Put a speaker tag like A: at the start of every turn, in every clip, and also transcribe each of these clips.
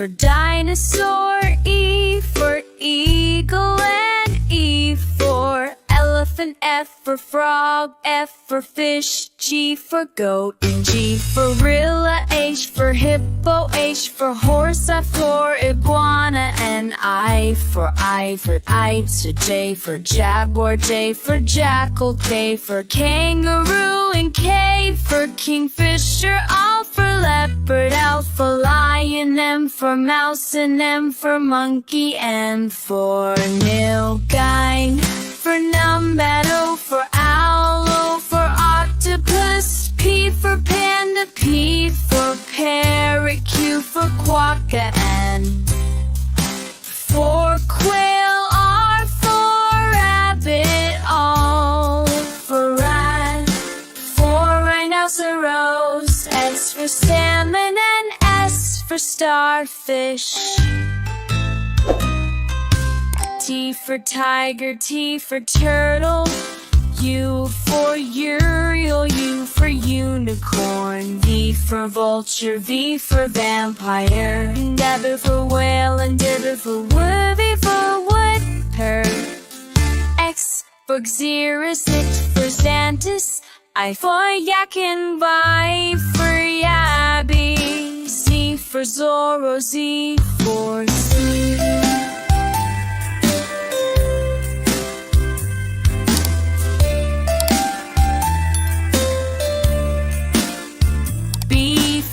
A: for dinosaur, E for eagle, and E for elephant, F for frog, F for fish, G for goat, and G for gorilla, H for hippo, H for horse, I for iguana, and I for kite, J for jaguar, J for jackal, K for kangaroo, and K for kingfisher, R for leopard, L for lion, M for mouse, and M for monkey, N for nilgai, for numbat, O for owl, O for octopus, P for panda, P for parrot, Q for quokka, and for quail, R for rabbit, all for rat, for rhinoceros, S for salmon, and S for starfish. T for tiger, T for turtle, U for urial, U for unicorn, V for vulture, V for vampire, W for whale, and W for wood, V for woodpecker, X for xerus, X for xanthus, I for yak, and Y for yabby, Z for zorro, Z for zoo.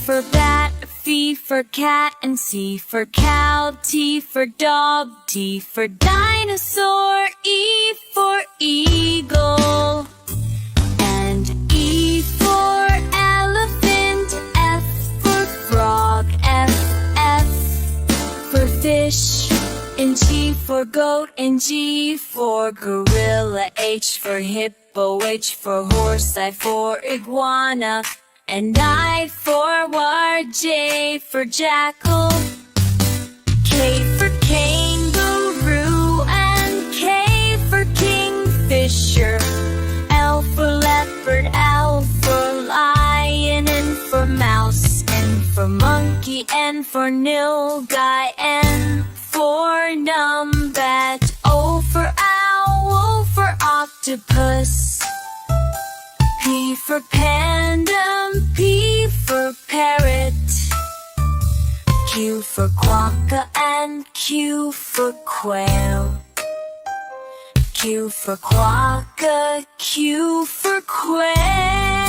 A: For bat, F for cat, and C for cow, T for dog, D for dinosaur, E for eagle, and E for elephant, F for frog, F for fish, and G for goat, and G for gorilla, H for hippo, H for horse, I for iguana, and I for war, J for jackal, K for kangaroo, and K for kingfisher, L for leopard, L for lion, N for mouse, N for monkey, N for nilgai, N for numbat, O for owl, O for octopus, P for panda, P for parrot, Q for quokka, and Q for quail. Q for quokka, Q for quail.